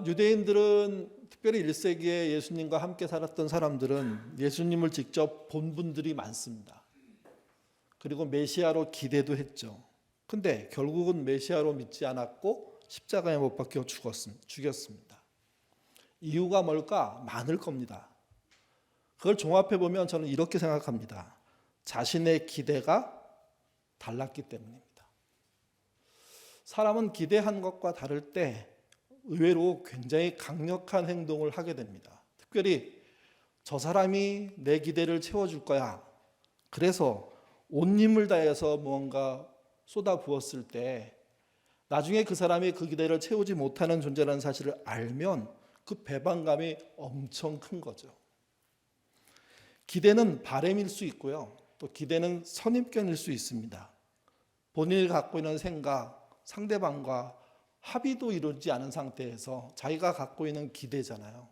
유대인들은 특별히 1세기에 예수님과 함께 살았던 사람들은 예수님을 직접 본 분들이 많습니다. 그리고 메시아로 기대도 했죠. 근데 결국은 메시아로 믿지 않았고 십자가에 못 박혀 죽였습니다. 이유가 뭘까? 많을 겁니다. 그걸 종합해 보면 저는 이렇게 생각합니다. 자신의 기대가 달랐기 때문입니다. 사람은 기대한 것과 다를 때 의외로 굉장히 강력한 행동을 하게 됩니다. 특별히 저 사람이 내 기대를 채워줄 거야. 그래서 온 힘을 다해서 무언가 쏟아부었을 때 나중에 그 사람이 그 기대를 채우지 못하는 존재라는 사실을 알면 그 배반감이 엄청 큰 거죠. 기대는 바램일 수 있고요. 또 기대는 선입견일 수 있습니다. 본인이 갖고 있는 생각, 상대방과 합의도 이루지 않은 상태에서 자기가 갖고 있는 기대잖아요.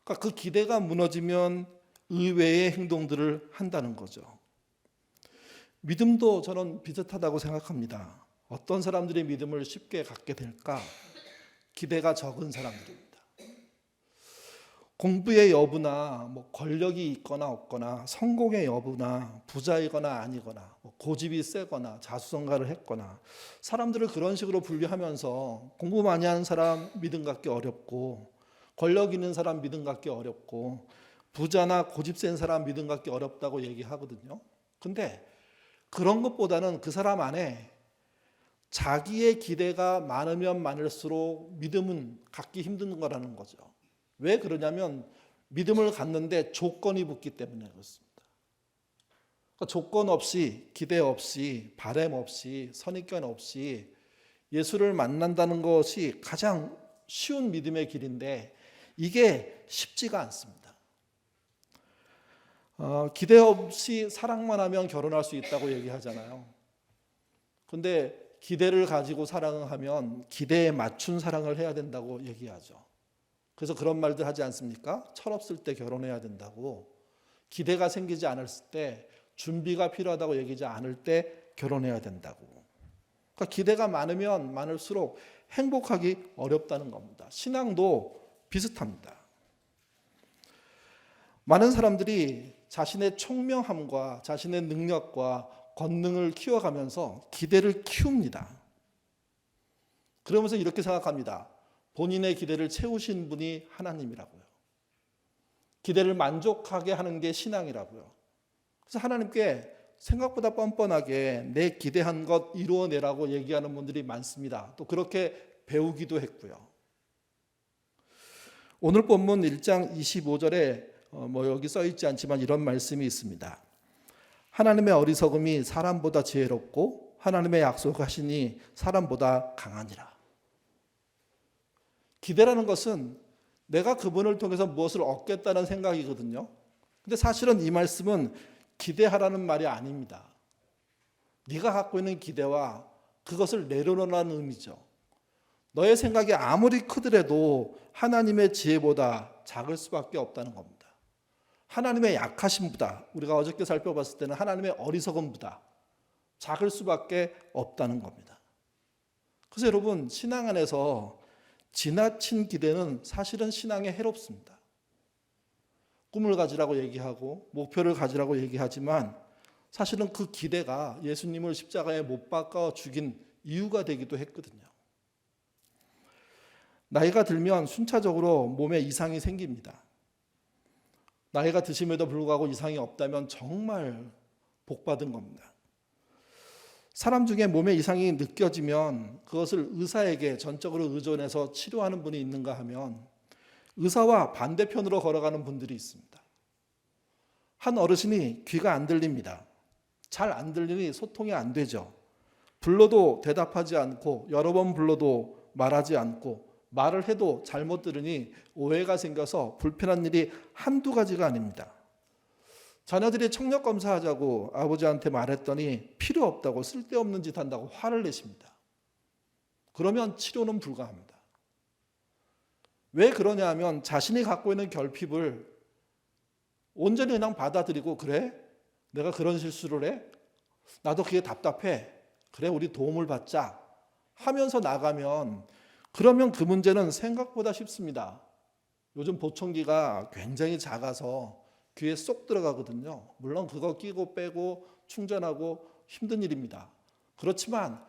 그러니까 그 기대가 무너지면 의외의 행동들을 한다는 거죠. 믿음도 저는 비슷하다고 생각합니다. 어떤 사람들이 믿음을 쉽게 갖게 될까? 기대가 적은 사람들입니다. 공부의 여부나 권력이 있거나 없거나 성공의 여부나 부자이거나 아니거나 고집이 세거나 자수성가를 했거나 사람들을 그런 식으로 분류하면서 공부 많이 하는 사람 믿음 갖기 어렵고 권력 있는 사람 믿음 갖기 어렵고 부자나 고집 센 사람 믿음 갖기 어렵다고 얘기하거든요. 근데 그런 것보다는 그 사람 안에 자기의 기대가 많으면 많을수록 믿음은 갖기 힘든 거라는 거죠. 왜 그러냐면 믿음을 갖는데 조건이 붙기 때문에 그렇습니다. 그러니까 조건 없이, 기대 없이, 바램 없이, 선입견 없이 예수를 만난다는 것이 가장 쉬운 믿음의 길인데 이게 쉽지가 않습니다. 기대 없이 사랑만 하면 결혼할 수 있다고 얘기하잖아요. 근데 기대를 가지고 사랑을 하면 기대에 맞춘 사랑을 해야 된다고 얘기하죠. 그래서 그런 말들 하지 않습니까? 철없을 때 결혼해야 된다고, 기대가 생기지 않았을 때, 준비가 필요하다고 얘기하지 않을 때 결혼해야 된다고. 그러니까 기대가 많으면 많을수록 행복하기 어렵다는 겁니다. 신앙도 비슷합니다. 많은 사람들이 자신의 총명함과 자신의 능력과 권능을 키워가면서 기대를 키웁니다. 그러면서 이렇게 생각합니다. 본인의 기대를 채우신 분이 하나님이라고요. 기대를 만족하게 하는 게 신앙이라고요. 그래서 하나님께 생각보다 뻔뻔하게 내 기대한 것 이루어내라고 얘기하는 분들이 많습니다. 또 그렇게 배우기도 했고요. 오늘 본문 1장 25절에 여기 써 있지 않지만 이런 말씀이 있습니다. 하나님의 어리석음이 사람보다 지혜롭고 하나님의 약속하시니 사람보다 강하니라. 기대라는 것은 내가 그분을 통해서 무엇을 얻겠다는 생각이거든요. 근데 사실은 이 말씀은 기대하라는 말이 아닙니다. 네가 갖고 있는 기대와 그것을 내려놓으라는 의미죠. 너의 생각이 아무리 크더라도 하나님의 지혜보다 작을 수밖에 없다는 겁니다. 하나님의 약하심보다, 우리가 어저께 살펴봤을 때는 하나님의 어리석음보다 작을 수밖에 없다는 겁니다. 그래서 여러분, 신앙 안에서 지나친 기대는 사실은 신앙에 해롭습니다. 꿈을 가지라고 얘기하고 목표를 가지라고 얘기하지만 사실은 그 기대가 예수님을 십자가에 못 박아 죽인 이유가 되기도 했거든요. 나이가 들면 순차적으로 몸에 이상이 생깁니다. 나이가 드심에도 불구하고 이상이 없다면 정말 복받은 겁니다. 사람 중에 몸에 이상이 느껴지면 그것을 의사에게 전적으로 의존해서 치료하는 분이 있는가 하면 의사와 반대편으로 걸어가는 분들이 있습니다. 한 어르신이 귀가 안 들립니다. 잘 안 들리니 소통이 안 되죠. 불러도 대답하지 않고 여러 번 불러도 말하지 않고 말을 해도 잘못 들으니 오해가 생겨서 불편한 일이 한두 가지가 아닙니다. 자녀들이 청력 검사하자고 아버지한테 말했더니 필요 없다고 쓸데없는 짓 한다고 화를 내십니다. 그러면 치료는 불가합니다. 왜 그러냐 하면 자신이 갖고 있는 결핍을 온전히 그냥 받아들이고 그래? 내가 그런 실수를 해? 나도 그게 답답해. 그래 우리 도움을 받자 하면서 나가면 그러면 그 문제는 생각보다 쉽습니다. 요즘 보청기가 굉장히 작아서 귀에 쏙 들어가거든요. 물론 그거 끼고 빼고 충전하고 힘든 일입니다. 그렇지만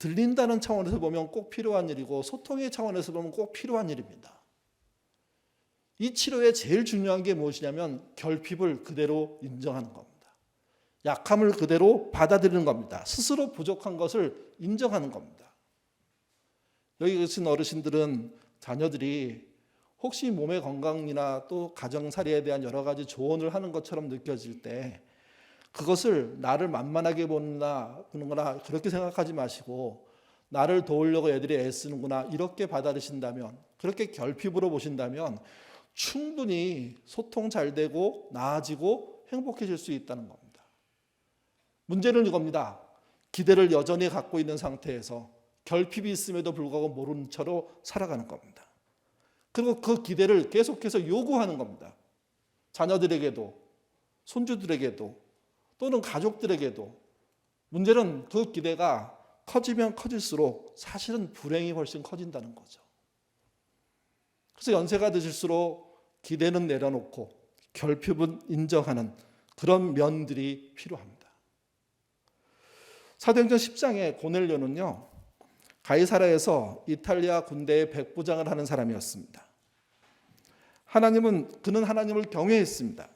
들린다는 차원에서 보면 꼭 필요한 일이고 소통의 차원에서 보면 꼭 필요한 일입니다. 이 치료에 제일 중요한 게 무엇이냐면 결핍을 그대로 인정하는 겁니다. 약함을 그대로 받아들이는 겁니다. 스스로 부족한 것을 인정하는 겁니다. 여기 계신 어르신들은 자녀들이 혹시 몸의 건강이나 또 가정살이에 대한 여러 가지 조언을 하는 것처럼 느껴질 때 그것을 나를 만만하게 보는구나 그렇게 생각하지 마시고 나를 도우려고 애들이 애쓰는구나 이렇게 받아들이신다면, 그렇게 결핍으로 보신다면 충분히 소통 잘 되고 나아지고 행복해질 수 있다는 겁니다. 문제는 이겁니다. 기대를 여전히 갖고 있는 상태에서 결핍이 있음에도 불구하고 모르는 채로 살아가는 겁니다. 그리고 그 기대를 계속해서 요구하는 겁니다. 자녀들에게도 손주들에게도 또는 가족들에게도. 문제는 그 기대가 커지면 커질수록 사실은 불행이 훨씬 커진다는 거죠. 그래서 연세가 드실수록 기대는 내려놓고 결핍은 인정하는 그런 면들이 필요합니다. 사도행전 10장에 고넬료는요, 가이사라에서 이탈리아 군대의 백부장을 하는 사람이었습니다. 그는 하나님을 경외했습니다.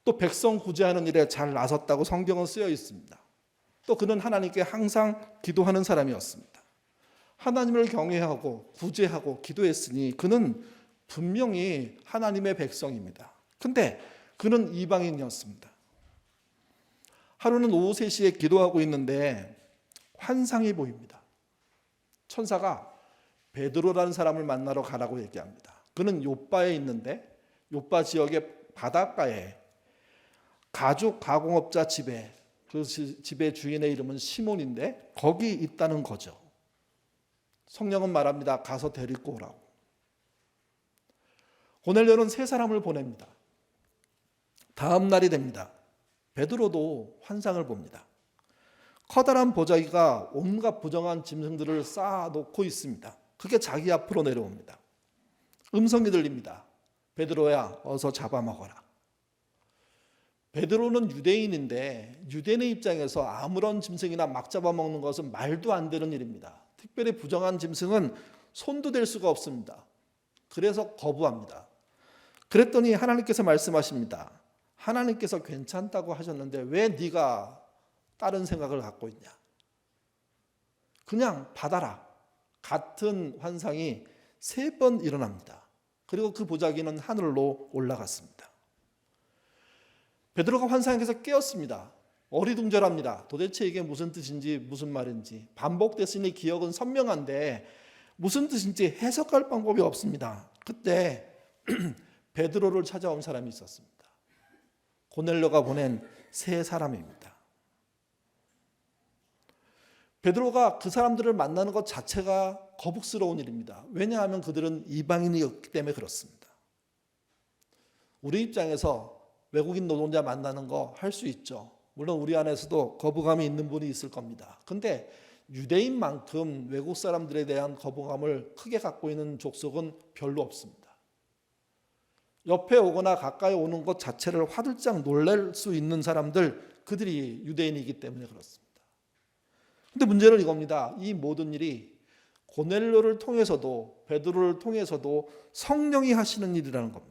또 백성 구제하는 일에 잘 나섰다고 성경은 쓰여 있습니다. 또 그는 하나님께 항상 기도하는 사람이었습니다. 하나님을 경외하고 구제하고 기도했으니 그는 분명히 하나님의 백성입니다. 근데 그는 이방인이었습니다. 하루는 오후 3시에 기도하고 있는데 환상이 보입니다. 천사가 베드로라는 사람을 만나러 가라고 얘기합니다. 그는 요빠에 있는데 요빠 지역의 바닷가에 가죽 가공업자 집에, 그 집의 주인의 이름은 시몬인데 거기 있다는 거죠. 성령은 말합니다. 가서 데리고 오라고. 고넬료는 3사람을 보냅니다. 다음 날이 됩니다. 베드로도 환상을 봅니다. 커다란 보자기가 온갖 부정한 짐승들을 쌓아놓고 있습니다. 그게 자기 앞으로 내려옵니다. 음성이 들립니다. 베드로야, 어서 잡아먹어라. 베드로는 유대인인데 유대인의 입장에서 아무런 짐승이나 막 잡아먹는 것은 말도 안 되는 일입니다. 특별히 부정한 짐승은 손도 댈 수가 없습니다. 그래서 거부합니다. 그랬더니 하나님께서 말씀하십니다. 하나님께서 괜찮다고 하셨는데 왜 네가 다른 생각을 갖고 있냐. 그냥 받아라. 같은 환상이 3번 일어납니다. 그리고 그 보자기는 하늘로 올라갔습니다. 베드로가 환상에서 깨었습니다. 어리둥절합니다. 도대체 이게 무슨 뜻인지 무슨 말인지. 반복됐으니 기억은 선명한데 무슨 뜻인지 해석할 방법이 없습니다. 그때 베드로를 찾아온 사람이 있었습니다. 고넬료가 보낸 3사람입니다. 베드로가 그 사람들을 만나는 것 자체가 거북스러운 일입니다. 왜냐하면 그들은 이방인이었기 때문에 그렇습니다. 우리 입장에서 외국인 노동자 만나는 거 할 수 있죠. 물론 우리 안에서도 거부감이 있는 분이 있을 겁니다. 근데 유대인만큼 외국 사람들에 대한 거부감을 크게 갖고 있는 족속은 별로 없습니다. 옆에 오거나 가까이 오는 것 자체를 화들짝 놀랄 수 있는 사람들, 그들이 유대인이기 때문에 그렇습니다. 근데 문제는 이겁니다. 이 모든 일이 고넬료를 통해서도 베드로를 통해서도 성령이 하시는 일이라는 겁니다.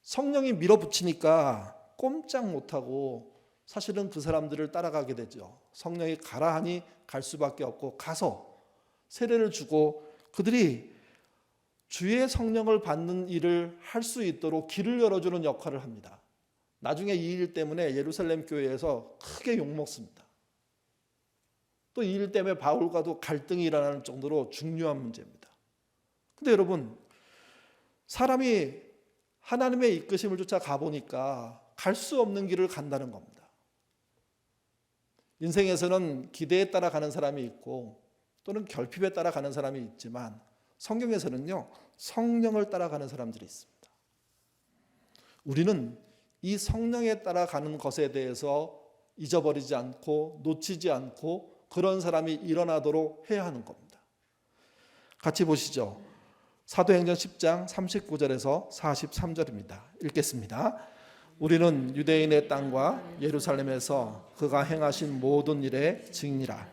성령이 밀어붙이니까 꼼짝 못하고 사실은 그 사람들을 따라가게 되죠. 성령이 가라 하니 갈 수밖에 없고 가서 세례를 주고 그들이 주의 성령을 받는 일을 할 수 있도록 길을 열어주는 역할을 합니다. 나중에 이 일 때문에 예루살렘 교회에서 크게 욕먹습니다. 또 이 일 때문에 바울과도 갈등이 일어나는 정도로 중요한 문제입니다. 근데 여러분, 사람이 하나님의 이끄심을 쫓아 가보니까 갈 수 없는 길을 간다는 겁니다. 인생에서는 기대에 따라 가는 사람이 있고 또는 결핍에 따라 가는 사람이 있지만 성경에서는요, 성령을 따라가는 사람들이 있습니다. 우리는 이 성령에 따라가는 것에 대해서 잊어버리지 않고 놓치지 않고 그런 사람이 일어나도록 해야 하는 겁니다. 같이 보시죠. 사도행전 10장 39절에서 43절입니다. 읽겠습니다. 우리는 유대인의 땅과 예루살렘에서 그가 행하신 모든 일의 증인이라.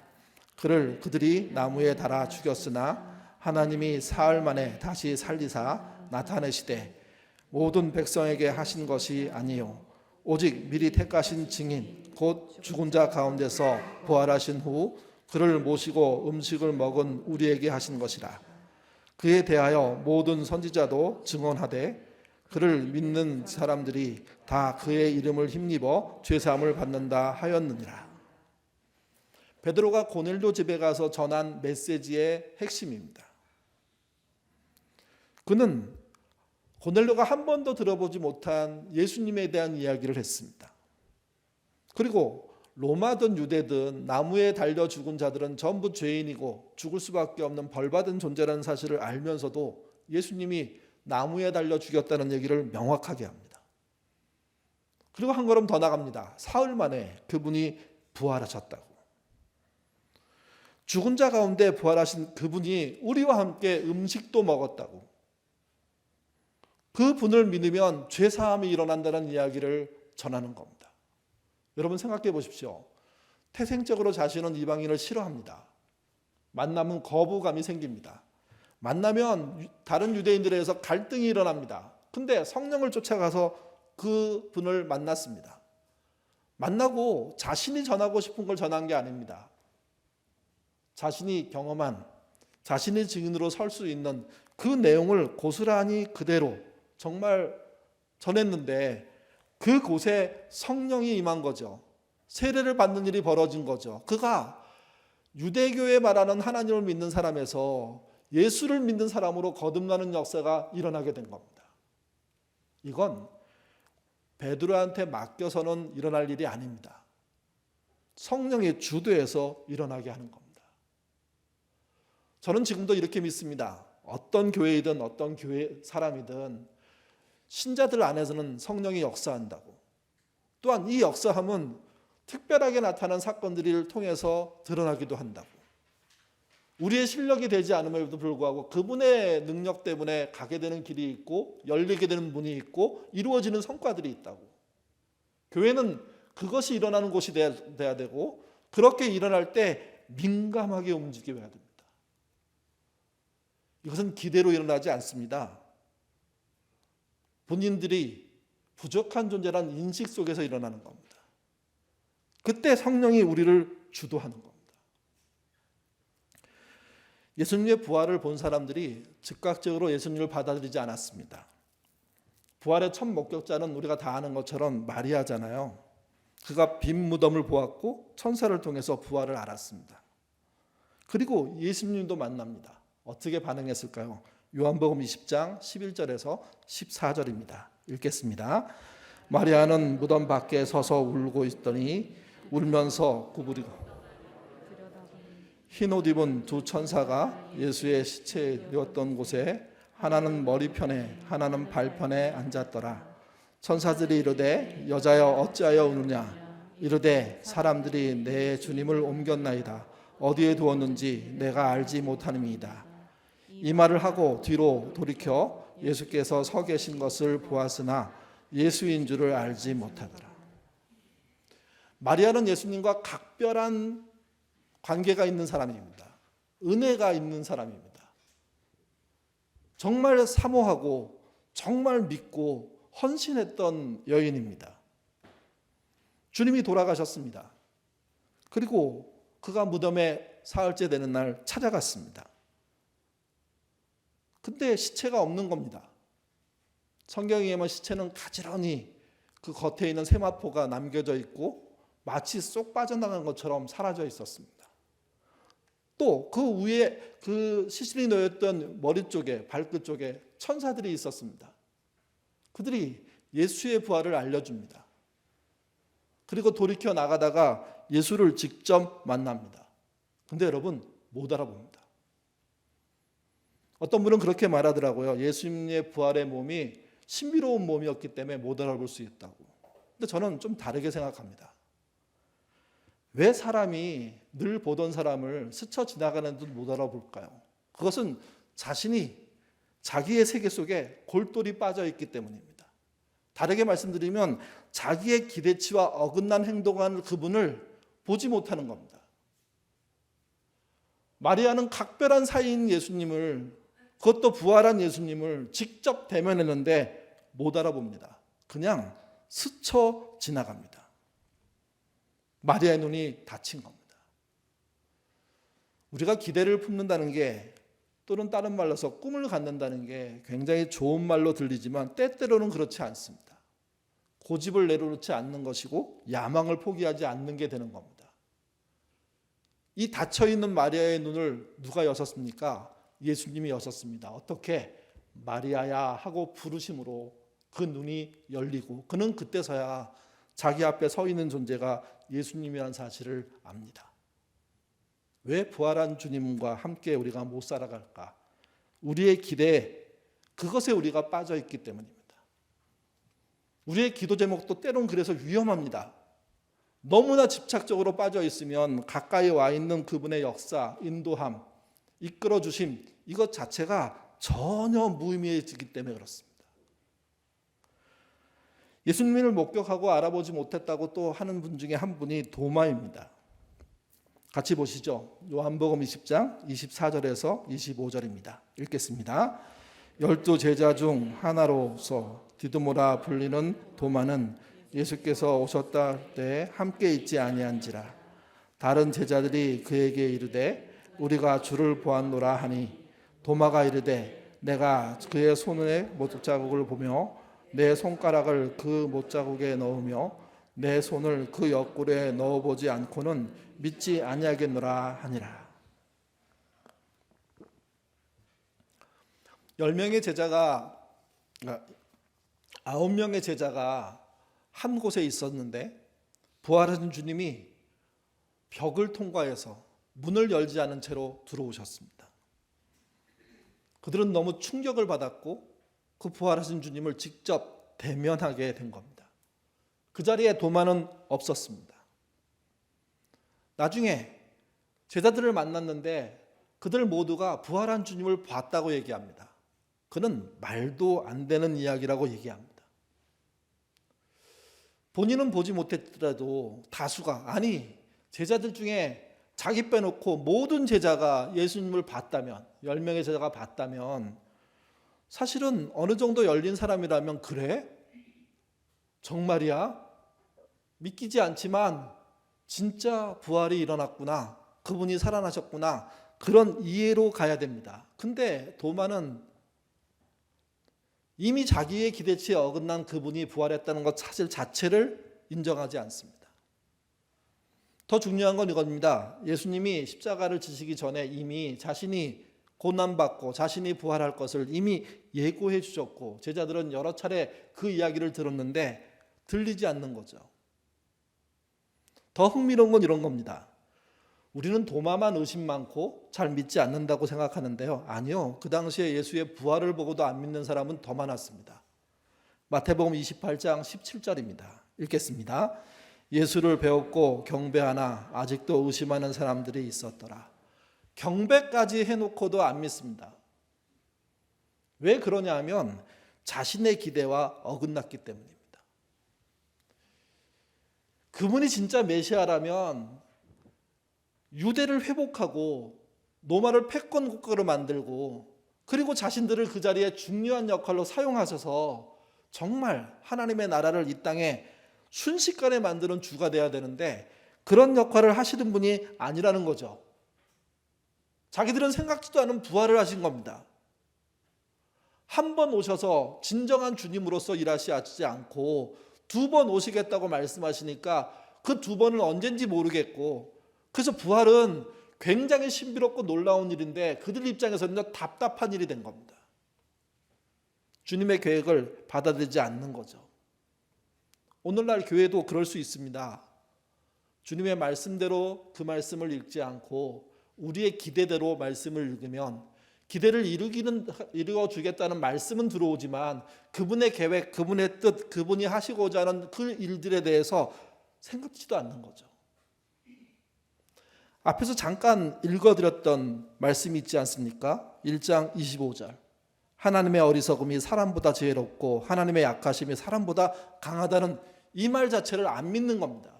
그를 그들이 나무에 달아 죽였으나 하나님이 사흘 만에 다시 살리사 나타내시되 모든 백성에게 하신 것이 아니요 오직 미리 택하신 증인 곧 죽은 자 가운데서 부활하신 후 그를 모시고 음식을 먹은 우리에게 하신 것이라. 그에 대하여 모든 선지자도 증언하되 그를 믿는 사람들이 다 그의 이름을 힘입어 죄사함을 받는다 하였느니라. 베드로가 고넬료 집에 가서 전한 메시지의 핵심입니다. 그는 고넬료가 한 번도 들어보지 못한 예수님에 대한 이야기를 했습니다. 그리고 로마든 유대든 나무에 달려 죽은 자들은 전부 죄인이고 죽을 수밖에 없는 벌받은 존재라는 사실을 알면서도 예수님이 나무에 달려 죽였다는 얘기를 명확하게 합니다. 그리고 한 걸음 더 나갑니다. 사흘 만에 그분이 부활하셨다고. 죽은 자 가운데 부활하신 그분이 우리와 함께 음식도 먹었다고. 그분을 믿으면 죄사함이 일어난다는 이야기를 전하는 겁니다. 여러분 생각해 보십시오. 태생적으로 자신은 이방인을 싫어합니다. 만나면 거부감이 생깁니다. 만나면 다른 유대인들에서 갈등이 일어납니다. 근데 성령을 쫓아가서 그분을 만났습니다. 만나고 자신이 전하고 싶은 걸 전한 게 아닙니다. 자신이 경험한, 자신의 증인으로 설 수 있는 그 내용을 고스란히 그대로 정말 전했는데 그곳에 성령이 임한 거죠. 세례를 받는 일이 벌어진 거죠. 그가 유대교에 말하는 하나님을 믿는 사람에서 예수를 믿는 사람으로 거듭나는 역사가 일어나게 된 겁니다. 이건 베드로한테 맡겨서는 일어날 일이 아닙니다. 성령의 주도해서 일어나게 하는 겁니다. 저는 지금도 이렇게 믿습니다. 어떤 교회이든 어떤 교회 사람이든 신자들 안에서는 성령이 역사한다고. 또한 이 역사함은 특별하게 나타난 사건들을 통해서 드러나기도 한다고. 우리의 실력이 되지 않음에도 불구하고 그분의 능력 때문에 가게 되는 길이 있고 열리게 되는 문이 있고 이루어지는 성과들이 있다고. 교회는 그것이 일어나는 곳이 돼야 되고 그렇게 일어날 때 민감하게 움직여야 됩니다. 이것은 기대로 일어나지 않습니다. 본인들이 부족한 존재란 인식 속에서 일어나는 겁니다. 그때 성령이 우리를 주도하는 겁니다. 예수님의 부활을 본 사람들이 즉각적으로 예수님을 받아들이지 않았습니다. 부활의 첫 목격자는 우리가 다 아는 것처럼 마리아잖아요. 그가 빈 무덤을 보았고 천사를 통해서 부활을 알았습니다. 그리고 예수님도 만납니다. 어떻게 반응했을까요? 요한복음 20장 11절에서 14절입니다. 읽겠습니다. 마리아는 무덤 밖에 서서 울고 있더니 울면서 구부리고 흰 옷 입은 두 천사가 예수의 시체에 누웠던 곳에 하나는 머리편에 하나는 발편에 앉았더라. 천사들이 이르되 여자여 어찌하여 우느냐 이르되 사람들이 내 주님을 옮겼나이다. 어디에 두었는지 내가 알지 못하느니이다. 이 말을 하고 뒤로 돌이켜 예수께서 서 계신 것을 보았으나 예수인 줄을 알지 못하더라. 마리아는 예수님과 각별한 관계가 있는 사람입니다. 은혜가 있는 사람입니다. 정말 사모하고 정말 믿고 헌신했던 여인입니다. 주님이 돌아가셨습니다. 그리고 그가 무덤에 사흘째 되는 날 찾아갔습니다. 근데 시체가 없는 겁니다. 성경에 의하면 시체는 가지런히 그 겉에 있는 세마포가 남겨져 있고 마치 쏙 빠져나간 것처럼 사라져 있었습니다. 또 그 위에 그 시신이 놓였던 머리 쪽에 발끝 쪽에 천사들이 있었습니다. 그들이 예수의 부활을 알려줍니다. 그리고 돌이켜 나가다가 예수를 직접 만납니다. 근데 여러분 못 알아봅니다. 어떤 분은 그렇게 말하더라고요. 예수님의 부활의 몸이 신비로운 몸이었기 때문에 못 알아볼 수 있다고. 근데 저는 좀 다르게 생각합니다. 왜 사람이 늘 보던 사람을 스쳐 지나가는 듯 못 알아볼까요? 그것은 자신이 자기의 세계 속에 골똘히 빠져 있기 때문입니다. 다르게 말씀드리면 자기의 기대치와 어긋난 행동하는 그분을 보지 못하는 겁니다. 마리아는 각별한 사이인 예수님을, 그것도 부활한 예수님을 직접 대면했는데 못 알아봅니다. 그냥 스쳐 지나갑니다. 마리아의 눈이 닫힌 겁니다. 우리가 기대를 품는다는 게, 또는 다른 말로서 꿈을 갖는다는 게 굉장히 좋은 말로 들리지만 때때로는 그렇지 않습니다. 고집을 내려놓지 않는 것이고 야망을 포기하지 않는 게 되는 겁니다. 이 닫혀있는 마리아의 눈을 누가 여셨습니까? 예수님이 여셨습니다. 어떻게? 마리아야 하고 부르심으로 그 눈이 열리고 그는 그때서야 자기 앞에 서 있는 존재가 예수님이라는 사실을 압니다. 왜 부활한 주님과 함께 우리가 못 살아갈까? 우리의 기대에, 그것에 우리가 빠져 있기 때문입니다. 우리의 기도 제목도 때론 그래서 위험합니다. 너무나 집착적으로 빠져 있으면 가까이 와 있는 그분의 역사, 인도함, 이끌어 주심, 이것 자체가 전혀 무의미해지기 때문에 그렇습니다. 예수님을 목격하고 알아보지 못했다고 또 하는 분 중에 한 분이 도마입니다. 같이 보시죠. 요한복음 20장 24절에서 25절입니다. 읽겠습니다. 12 제자 중 하나로서 디두모라 불리는 도마는 예수께서 오셨다 할 때 함께 있지 아니한지라. 다른 제자들이 그에게 이르되 우리가 주를 보았노라 하니 도마가 이르되 내가 그의 손에 못자국을 보며 내 손가락을 그 못자국에 넣으며 내 손을 그 옆구리에 넣어보지 않고는 믿지 아니하겠노라 하니라. 10명의 제자가, 9명의 제자가 한 곳에 있었는데 부활하신 주님이 벽을 통과해서 문을 열지 않은 채로 들어오셨습니다. 그들은 너무 충격을 받았고 그 부활하신 주님을 직접 대면하게 된 겁니다. 그 자리에 도마는 없었습니다. 나중에 제자들을 만났는데 그들 모두가 부활한 주님을 봤다고 얘기합니다. 그는 말도 안 되는 이야기라고 얘기합니다. 본인은 보지 못했더라도 다수가, 아니 제자들 중에 자기 빼놓고 모든 제자가 예수님을 봤다면, 10명의 제자가 봤다면 사실은 어느 정도 열린 사람이라면 그래? 정말이야? 믿기지 않지만 진짜 부활이 일어났구나, 그분이 살아나셨구나, 그런 이해로 가야 됩니다. 근데 도마는 이미 자기의 기대치에 어긋난 그분이 부활했다는 것 사실 자체를 인정하지 않습니다. 더 중요한 건 이겁니다. 예수님이 십자가를 지시기 전에 이미 자신이 고난받고 자신이 부활할 것을 이미 예고해 주셨고 제자들은 여러 차례 그 이야기를 들었는데 들리지 않는 거죠. 더 흥미로운 건 이런 겁니다. 우리는 도마만 의심 많고 잘 믿지 않는다고 생각하는데요. 아니요. 그 당시에 예수의 부활을 보고도 안 믿는 사람은 더 많았습니다. 마태복음 28장 17절입니다. 읽겠습니다. 예수를 배웠고 경배하나 아직도 의심하는 사람들이 있었더라. 경배까지 해놓고도 안 믿습니다. 왜 그러냐 하면 자신의 기대와 어긋났기 때문입니다. 그분이 진짜 메시아라면 유대를 회복하고 로마를 패권 국가로 만들고 그리고 자신들을 그 자리에 중요한 역할로 사용하셔서 정말 하나님의 나라를 이 땅에 순식간에 만드는 주가 돼야 되는데 그런 역할을 하시는 분이 아니라는 거죠. 자기들은 생각지도 않은 부활을 하신 겁니다. 한 번 오셔서 진정한 주님으로서 일하시지 않고 2번 오시겠다고 말씀하시니까 그 2번은 언젠지 모르겠고, 그래서 부활은 굉장히 신비롭고 놀라운 일인데 그들 입장에서는 답답한 일이 된 겁니다. 주님의 계획을 받아들이지 않는 거죠. 오늘날 교회도 그럴 수 있습니다. 주님의 말씀대로 그 말씀을 읽지 않고 우리의 기대대로 말씀을 읽으면 기대를 이루어주겠다는 말씀은 들어오지만 그분의 계획, 그분의 뜻, 그분이 하시고자 하는 그 일들에 대해서 생각지도 않는 거죠. 앞에서 잠깐 읽어드렸던 말씀이 있지 않습니까? 1장 25절. 하나님의 어리석음이 사람보다 지혜롭고 하나님의 약하심이 사람보다 강하다는 이 말 자체를 안 믿는 겁니다.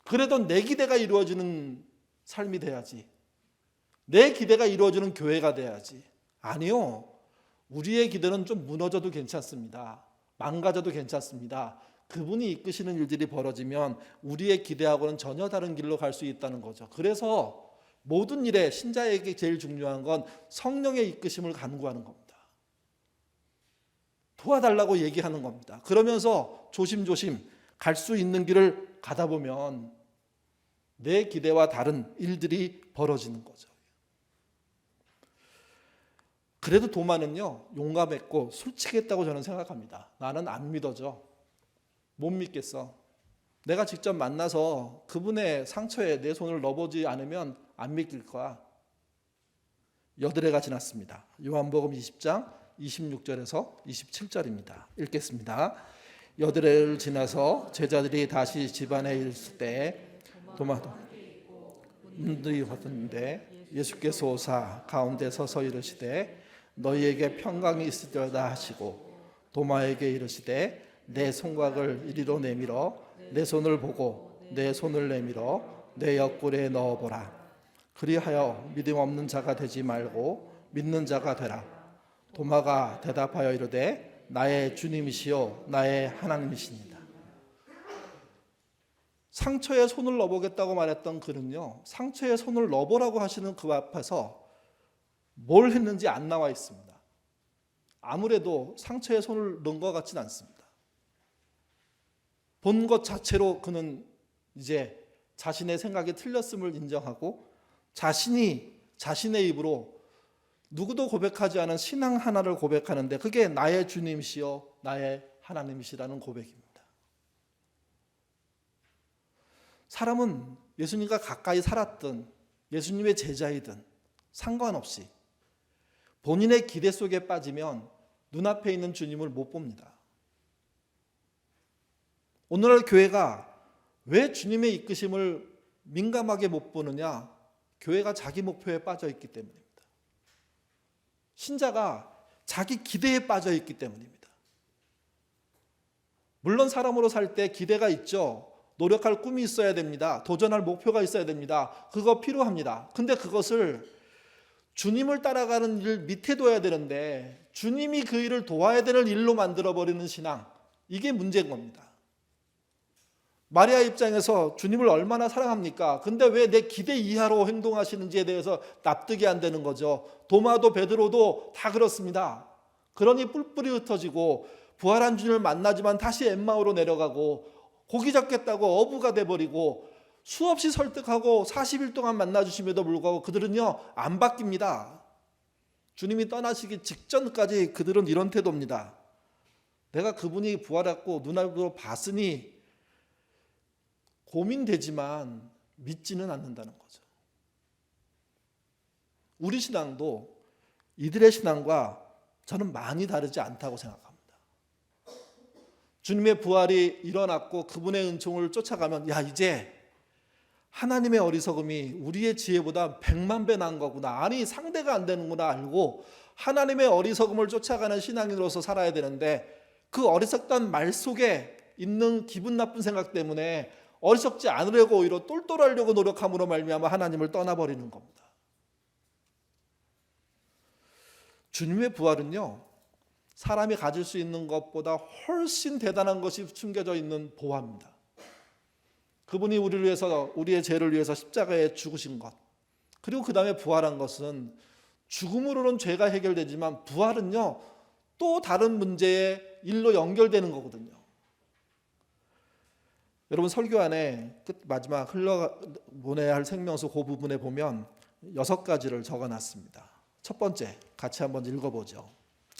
그래도 내 기대가 이루어지는 삶이 돼야지. 내 기대가 이루어지는 교회가 돼야지. 아니요. 우리의 기대는 좀 무너져도 괜찮습니다. 망가져도 괜찮습니다. 그분이 이끄시는 일들이 벌어지면 우리의 기대하고는 전혀 다른 길로 갈 수 있다는 거죠. 그래서 모든 일에 신자에게 제일 중요한 건 성령의 이끄심을 간구하는 겁니다. 도와달라고 얘기하는 겁니다. 그러면서 조심조심 갈 수 있는 길을 가다 보면 내 기대와 다른 일들이 벌어지는 거죠. 그래도 도마는요, 용감했고 솔직했다고 저는 생각합니다. 나는 안 믿어져. 못 믿겠어. 내가 직접 만나서 그분의 상처에 내 손을 넣어보지 않으면 안 믿길 거야. 여드레가 지났습니다. 요한복음 20장 26절에서 27절입니다. 읽겠습니다. 여드레를 지나서 제자들이 다시 집안에 있을 때 도마도 문들이 왔는데 예수께서 오사 가운데 서서 이르시되 너희에게 평강이 있으리로다 하시고 도마에게 이르시되 내 손각을 이리로 내밀어 내 손을 보고 내 손을 내밀어 내 옆구리에 넣어보라. 그리하여 믿음 없는 자가 되지 말고 믿는 자가 되라. 도마가 대답하여 이르되 나의 주님이시요 나의 하나님이시니라. 상처에 손을 넣어보겠다고 말했던 그는요, 상처에 손을 넣어보라고 하시는 그 앞에서 뭘 했는지 안 나와 있습니다. 아무래도 상처에 손을 넣은 것 같지는 않습니다. 본 것 자체로 그는 이제 자신의 생각이 틀렸음을 인정하고 자신이 자신의 입으로 누구도 고백하지 않은 신앙 하나를 고백하는데 그게 나의 주님이시여 나의 하나님이시라는 고백입니다. 사람은 예수님과 가까이 살았든 예수님의 제자이든 상관없이 본인의 기대 속에 빠지면 눈앞에 있는 주님을 못 봅니다. 오늘날 교회가 왜 주님의 이끄심을 민감하게 못 보느냐? 교회가 자기 목표에 빠져 있기 때문입니다. 신자가 자기 기대에 빠져 있기 때문입니다. 물론 사람으로 살 때 기대가 있죠. 노력할 꿈이 있어야 됩니다. 도전할 목표가 있어야 됩니다. 그거 필요합니다. 근데 그것을 주님을 따라가는 일 밑에 둬야 되는데 주님이 그 일을 도와야 되는 일로 만들어버리는 신앙, 이게 문제인 겁니다. 마리아 입장에서 주님을 얼마나 사랑합니까? 근데 왜 내 기대 이하로 행동하시는지에 대해서 납득이 안 되는 거죠. 도마도 베드로도 다 그렇습니다. 그러니 뿔뿔이 흩어지고 부활한 주님을 만나지만 다시 엠마오로 내려가고 고기 잡겠다고 어부가 돼버리고 수없이 설득하고 40일 동안 만나주심에도 불구하고 그들은요 안 바뀝니다. 주님이 떠나시기 직전까지 그들은 이런 태도입니다. 내가 그분이 부활했고 눈앞으로 봤으니 고민되지만 믿지는 않는다는 거죠. 우리 신앙도 이들의 신앙과 저는 많이 다르지 않다고 생각합니다. 주님의 부활이 일어났고 그분의 은총을 쫓아가면 야 이제 하나님의 어리석음이 우리의 지혜보다 100만 배 난 거구나. 아니 상대가 안 되는구나 알고 하나님의 어리석음을 쫓아가는 신앙인으로서 살아야 되는데 그 어리석다는 말 속에 있는 기분 나쁜 생각 때문에 어리석지 않으려고 오히려 똘똘하려고 노력함으로 말미암아 하나님을 떠나버리는 겁니다. 주님의 부활은요 사람이 가질 수 있는 것보다 훨씬 대단한 것이 숨겨져 있는 보화입니다. 그분이 우리를 위해서 우리의 죄를 위해서 십자가에 죽으신 것, 그리고 그 다음에 부활한 것은 죽음으로는 죄가 해결되지만 부활은요 또 다른 문제의 일로 연결되는 거거든요. 여러분 설교 안에 끝 마지막 흘러보내야 할 생명수 그 부분에 보면 6가지를 적어놨습니다. 첫 번째 같이 한번 읽어보죠.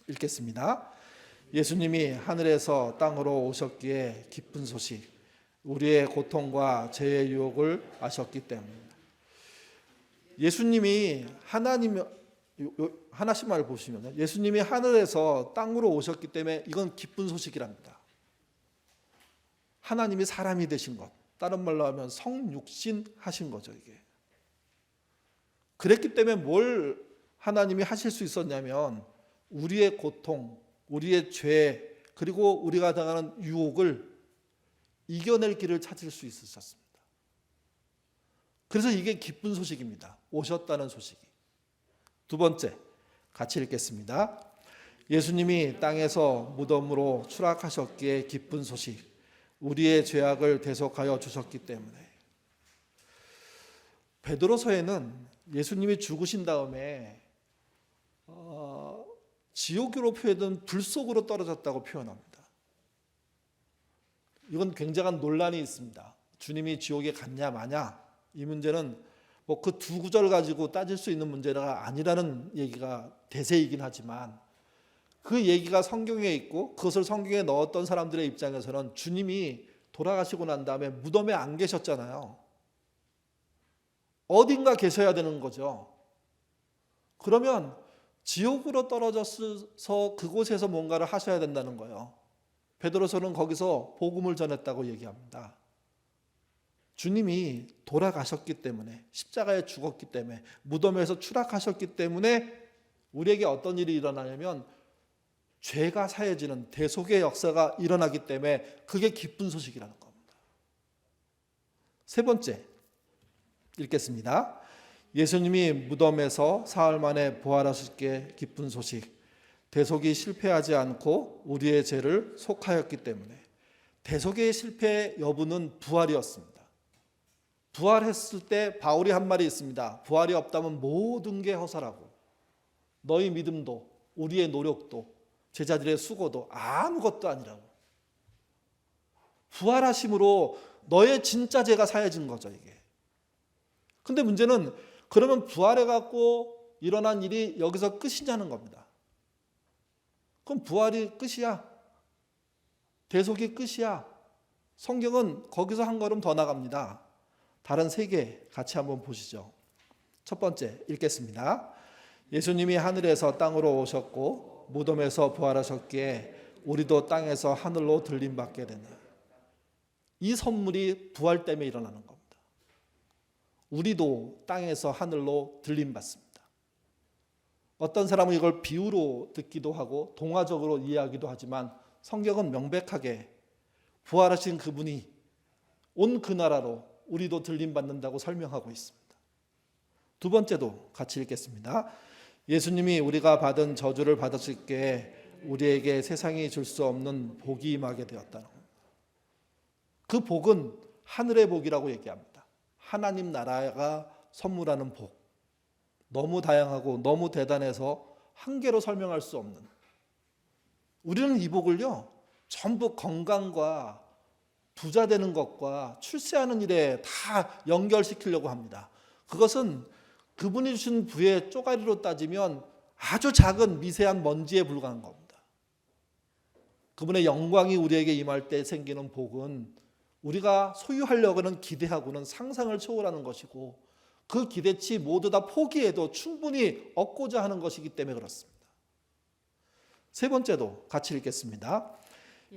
읽겠습니다. 예수님이 하늘에서 땅으로 오셨기에 기쁜 소식, 우리의 고통과 죄의 유혹을 아셨기 때문입니다. 예수님이 하나씩 말 보시면 예수님이 하늘에서 땅으로 오셨기 때문에 이건 기쁜 소식이랍니다. 하나님이 사람이 되신 것, 다른 말로 하면 성육신 하신 거죠. 이게 그랬기 때문에 뭘 하나님이 하실 수 있었냐면 우리의 고통, 우리의 죄, 그리고 우리가 당하는 유혹을 이겨낼 길을 찾을 수 있으셨습니다. 그래서 이게 기쁜 소식입니다. 오셨다는 소식이. 두 번째, 같이 읽겠습니다. 예수님이 땅에서 무덤으로 추락하셨기에 기쁜 소식, 우리의 죄악을 대속하여 주셨기 때문에. 베드로서에는 예수님이 죽으신 다음에 지옥으로 표현된 불 속으로 떨어졌다고 표현합니다. 이건 굉장한 논란이 있습니다. 주님이 지옥에 갔냐 마냐, 이 문제는 뭐 그 두 구절 가지고 따질 수 있는 문제가 아니라는 얘기가 대세이긴 하지만, 그 얘기가 성경에 있고 그것을 성경에 넣었던 사람들의 입장에서는 주님이 돌아가시고 난 다음에 무덤에 안 계셨잖아요. 어딘가 계셔야 되는 거죠. 그러면 지옥으로 떨어져서 그곳에서 뭔가를 하셔야 된다는 거예요. 베드로서는 거기서 복음을 전했다고 얘기합니다. 주님이 돌아가셨기 때문에, 십자가에 죽었기 때문에, 무덤에서 추락하셨기 때문에 우리에게 어떤 일이 일어나냐면 죄가 사해지는 대속의 역사가 일어나기 때문에 그게 기쁜 소식이라는 겁니다. 세 번째, 읽겠습니다. 예수님이 무덤에서 사흘 만에 부활하셨기에 기쁜 소식, 대속이 실패하지 않고 우리의 죄를 속하였기 때문에. 대속의 실패 여부는 부활이었습니다. 부활했을 때 바울이 한 말이 있습니다. 부활이 없다면 모든 게 허사라고. 너희 믿음도 우리의 노력도 제자들의 수고도 아무것도 아니라고. 부활하심으로 너의 진짜 죄가 사해진 거죠, 이게. 근데 문제는 그러면 부활해갖고 일어난 일이 여기서 끝이냐는 겁니다. 그럼 부활이 끝이야? 대속이 끝이야? 성경은 거기서 한 걸음 더 나갑니다. 다른 세 개 같이 한번 보시죠. 첫 번째 읽겠습니다. 예수님이 하늘에서 땅으로 오셨고 무덤에서 부활하셨기에 우리도 땅에서 하늘로 들림받게 되네. 이 선물이 부활 때문에 일어나는 겁니다. 우리도 땅에서 하늘로 들림받습니다. 어떤 사람은 이걸 비유로 듣기도 하고 동화적으로 이해하기도 하지만 성경은 명백하게 부활하신 그분이 온 그 나라로 우리도 들림받는다고 설명하고 있습니다. 두 번째도 같이 읽겠습니다. 예수님이 우리가 받은 저주를 받았을 때 우리에게 세상이 줄 수 없는 복이 임하게 되었다는 겁니다. 그 복은 하늘의 복이라고 얘기합니다. 하나님 나라가 선물하는 복. 너무 다양하고 너무 대단해서 한계로 설명할 수 없는. 우리는 이 복을요, 전부 건강과 부자 되는 것과 출세하는 일에 다 연결시키려고 합니다. 그것은 그분이 주신 부의 쪼가리로 따지면 아주 작은 미세한 먼지에 불과한 겁니다. 그분의 영광이 우리에게 임할 때 생기는 복은 우리가 소유하려고 하는 기대하고는 상상을 초월하는 것이고, 그 기대치 모두 다 포기해도 충분히 얻고자 하는 것이기 때문에 그렇습니다. 세 번째도 같이 읽겠습니다.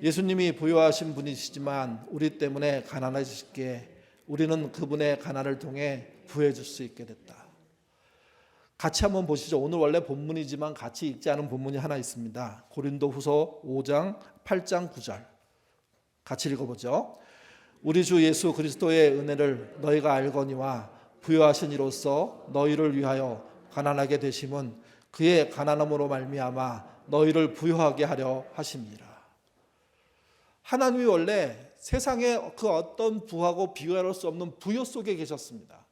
예수님이 부유하신 분이시지만 우리 때문에 가난하시기에 우리는 그분의 가난을 통해 부해질 수 있게 됐다. 같이 한번 보시죠. 오늘 원래 본문이지만 같이 읽지 않은 본문이 하나 있습니다. 고린도후서 5장 8장 9절 같이 읽어보죠. 우리 주 예수 그리스도의 은혜를 너희가 알거니와 부유하신 이로써 너희를 위하여 가난하게 되심은 그의 가난함으로 말미암아 너희를 부유하게 하려 하심이라. 하나님이 원래 세상에 그 어떤 부하고 비교할 수 없는 부요 속에 계셨습니다.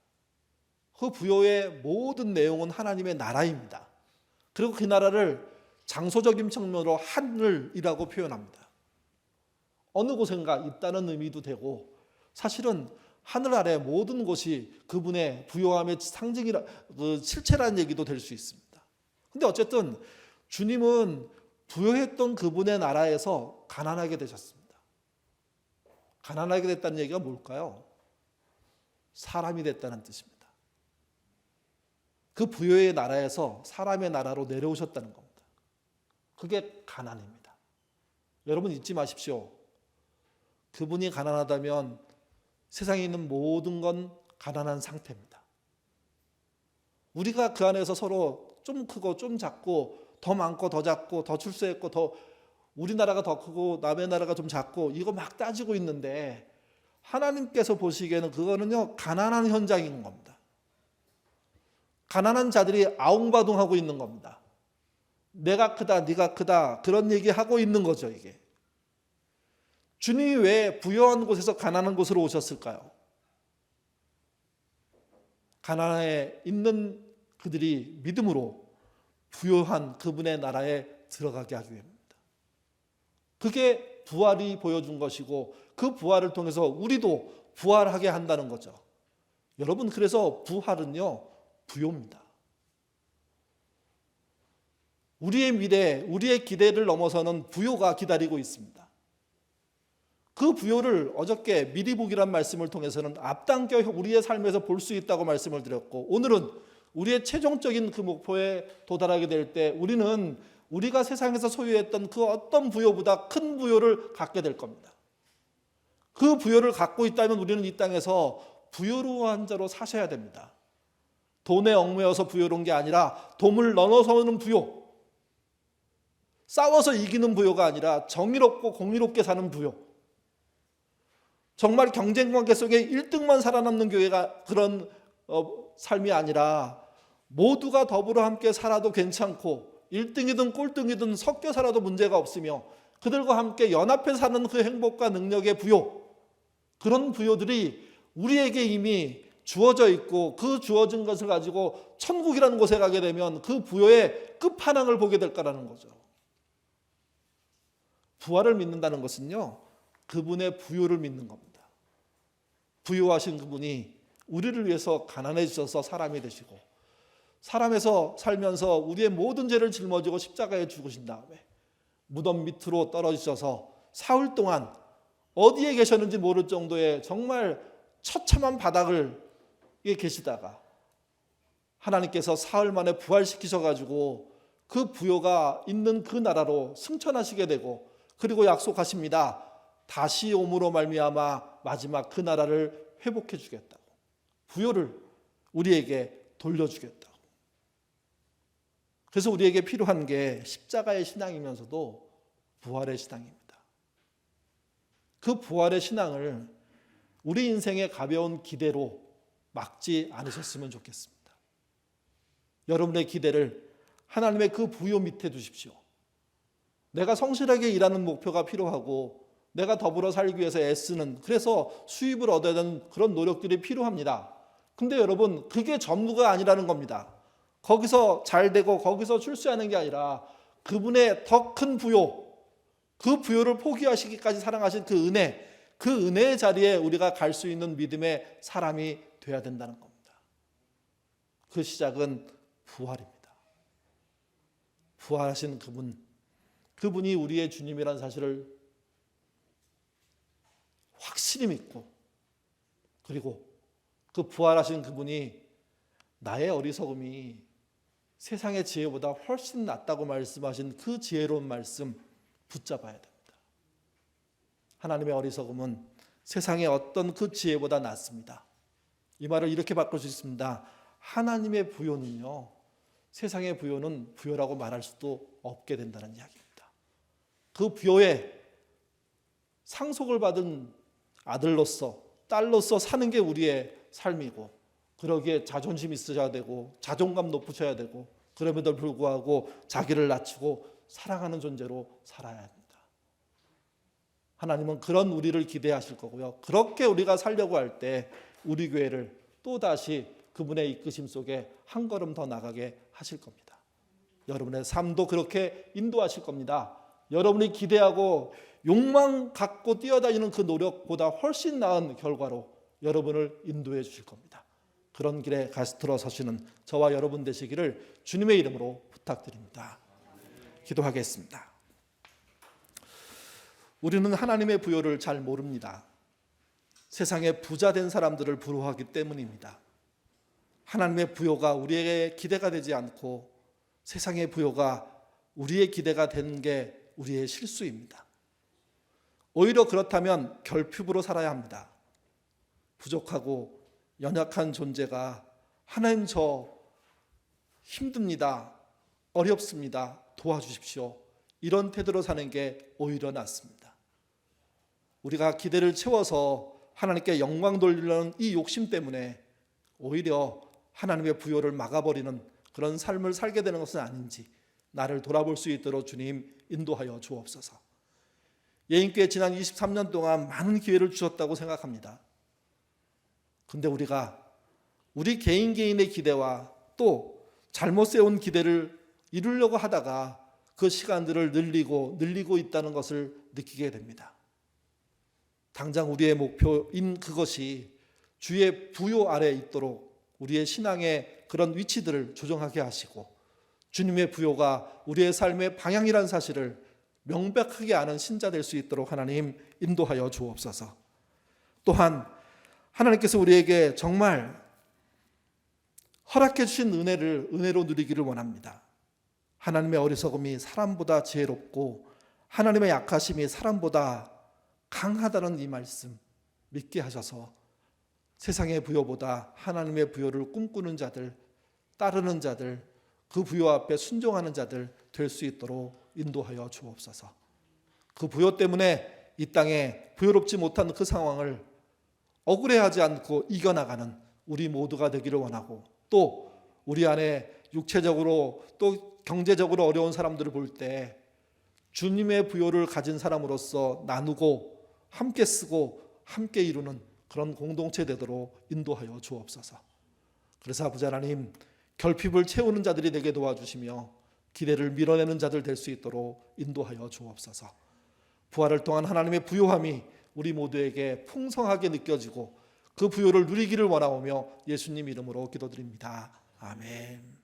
그 부요의 모든 내용은 하나님의 나라입니다. 그리고 그 나라를 장소적인 측면으로 하늘이라고 표현합니다. 어느 곳인가 있다는 의미도 되고, 사실은 하늘 아래 모든 곳이 그분의 부요함의 상징이라, 그 실체라는 얘기도 될 수 있습니다. 근데 어쨌든 주님은 부요했던 그분의 나라에서 가난하게 되셨습니다. 가난하게 됐다는 얘기가 뭘까요? 사람이 됐다는 뜻입니다. 그 부요의 나라에서 사람의 나라로 내려오셨다는 겁니다. 그게 가난입니다. 여러분 잊지 마십시오. 그분이 가난하다면 세상에 있는 모든 건 가난한 상태입니다. 우리가 그 안에서 서로 좀 크고 좀 작고 더 많고 더 작고 더 출세했고 더 우리나라가 더 크고 남의 나라가 좀 작고 이거 막 따지고 있는데 하나님께서 보시기에는 그거는요 가난한 현장인 겁니다. 가난한 자들이 아웅바둥하고 있는 겁니다. 내가 크다 네가 크다 그런 얘기하고 있는 거죠. 이게 주님이 왜 부유한 곳에서 가난한 곳으로 오셨을까요? 가난에 있는 그들이 믿음으로 부유한 그분의 나라에 들어가게 하기 위함입니다. 그게 부활이 보여준 것이고 그 부활을 통해서 우리도 부활하게 한다는 거죠. 여러분, 그래서 부활은요 부요입니다. 우리의 미래, 우리의 기대를 넘어서는 부요가 기다리고 있습니다. 그 부요를 어저께 미리 보기란 말씀을 통해서는 앞당겨 우리의 삶에서 볼 수 있다고 말씀을 드렸고, 오늘은 우리의 최종적인 그 목표에 도달하게 될 때 우리는 우리가 세상에서 소유했던 그 어떤 부요보다 큰 부요를 갖게 될 겁니다. 그 부요를 갖고 있다면 우리는 이 땅에서 부요로운 자로 사셔야 됩니다. 돈에 얽매여서 부요로운 게 아니라 돈을 넘어서는 부요, 싸워서 이기는 부요가 아니라 정의롭고 공의롭게 사는 부요, 정말 경쟁 관계 속에 1등만 살아남는 교회가 그런 삶이 아니라 모두가 더불어 함께 살아도 괜찮고 1등이든 꼴등이든 섞여 살아도 문제가 없으며 그들과 함께 연합해 사는 그 행복과 능력의 부요, 그런 부요들이 우리에게 이미 주어져 있고 그 주어진 것을 가지고 천국이라는 곳에 가게 되면 그 부요의 끝판왕을 보게 될 거라는 거죠. 부활을 믿는다는 것은요 그분의 부요를 믿는 겁니다. 부요하신 그분이 우리를 위해서 가난해지셔서 사람이 되시고 사람에서 살면서 우리의 모든 죄를 짊어지고 십자가에 죽으신 다음에 무덤 밑으로 떨어지셔서 사흘 동안 어디에 계셨는지 모를 정도의 정말 처참한 바닥을 계시다가 하나님께서 사흘 만에 부활시키셔가지고 그 부요가 있는 그 나라로 승천하시게 되고, 그리고 약속하십니다. 다시 오므로 말미암아 마지막 그 나라를 회복해 주겠다고, 부요를 우리에게 돌려주겠다고. 그래서 우리에게 필요한 게 십자가의 신앙이면서도 부활의 신앙입니다. 그 부활의 신앙을 우리 인생의 가벼운 기대로 막지 않으셨으면 좋겠습니다. 여러분의 기대를 하나님의 그 부요 밑에 두십시오. 내가 성실하게 일하는 목표가 필요하고 내가 더불어 살기 위해서 애쓰는, 그래서 수입을 얻어야 되는 그런 노력들이 필요합니다. 근데 여러분, 그게 전부가 아니라는 겁니다. 거기서 잘 되고 거기서 출세하는 게 아니라 그분의 더 큰 부요, 그 부요를 포기하시기까지 사랑하신 그 은혜, 그 은혜의 자리에 우리가 갈 수 있는 믿음의 사람이 돼야 된다는 겁니다. 그 시작은 부활입니다. 부활하신 그분이 우리의 주님이라는 사실을 확실히 믿고, 그리고 그 부활하신 그분이 나의 어리석음이 세상의 지혜보다 훨씬 낫다고 말씀하신 그 지혜로운 말씀 붙잡아야 됩니다. 하나님의 어리석음은 세상의 어떤 그 지혜보다 낫습니다. 이 말을 이렇게 바꿀 수 있습니다. 하나님의 부요는요, 세상의 부요는 부요라고 말할 수도 없게 된다는 이야기입니다. 그 부요에 상속을 받은 아들로서 딸로서 사는 게 우리의 삶이고, 그러기에 자존심 있으셔야 되고 자존감 높으셔야 되고, 그럼에도 불구하고 자기를 낮추고 사랑하는 존재로 살아야 합니다. 하나님은 그런 우리를 기대하실 거고요, 그렇게 우리가 살려고 할 때 우리 교회를 또다시 그분의 이끄심 속에 한 걸음 더 나가게 하실 겁니다. 여러분의 삶도 그렇게 인도하실 겁니다. 여러분이 기대하고 욕망 갖고 뛰어다니는 그 노력보다 훨씬 나은 결과로 여러분을 인도해 주실 겁니다. 그런 길에 들어서시는 저와 여러분 되시기를 주님의 이름으로 부탁드립니다. 기도하겠습니다. 우리는 하나님의 부요를 잘 모릅니다. 세상에 부자 된 사람들을 부러워하기 때문입니다. 하나님의 부요가 우리에게 기대가 되지 않고 세상의 부요가 우리의 기대가 되는 게 우리의 실수입니다. 오히려 그렇다면 결핍으로 살아야 합니다. 부족하고 연약한 존재가 하나님 저 힘듭니다, 어렵습니다. 도와주십시오. 이런 태도로 사는 게 오히려 낫습니다. 우리가 기대를 채워서 하나님께 영광 돌리려는 이 욕심 때문에 오히려 하나님의 부요를 막아버리는 그런 삶을 살게 되는 것은 아닌지 나를 돌아볼 수 있도록 주님 인도하여 주옵소서. 예인교회 지난 23년 동안 많은 기회를 주셨다고 생각합니다. 근데 우리가 우리 개인의 기대와 또 잘못 세운 기대를 이루려고 하다가 그 시간들을 늘리고 있다는 것을 느끼게 됩니다. 당장 우리의 목표인 그것이 주의 부요 아래에 있도록 우리의 신앙의 그런 위치들을 조정하게 하시고 주님의 부요가 우리의 삶의 방향이라는 사실을 명백하게 아는 신자 될 수 있도록 하나님 인도하여 주옵소서. 또한 하나님께서 우리에게 정말 허락해 주신 은혜를 은혜로 누리기를 원합니다. 하나님의 어리석음이 사람보다 지혜롭고 하나님의 약하심이 사람보다 강하다는 이 말씀 믿게 하셔서 세상의 부요보다 하나님의 부요를 꿈꾸는 자들, 따르는 자들, 그 부요 앞에 순종하는 자들 될 수 있도록 인도하여 주옵소서. 그 부요 때문에 이 땅에 부요롭지 못한 그 상황을 억울해하지 않고 이겨나가는 우리 모두가 되기를 원하고, 또 우리 안에 육체적으로 또 경제적으로 어려운 사람들을 볼 때 주님의 부요를 가진 사람으로서 나누고 함께 쓰고 함께 이루는 그런 공동체 되도록 인도하여 주옵소서. 그래서 아버지 하나님, 결핍을 채우는 자들이 되게 도와주시며 기대를 밀어내는 자들 될 수 있도록 인도하여 주옵소서. 부활을 통한 하나님의 부요함이 우리 모두에게 풍성하게 느껴지고 그 부요를 누리기를 원하오며 예수님 이름으로 기도드립니다. 아멘.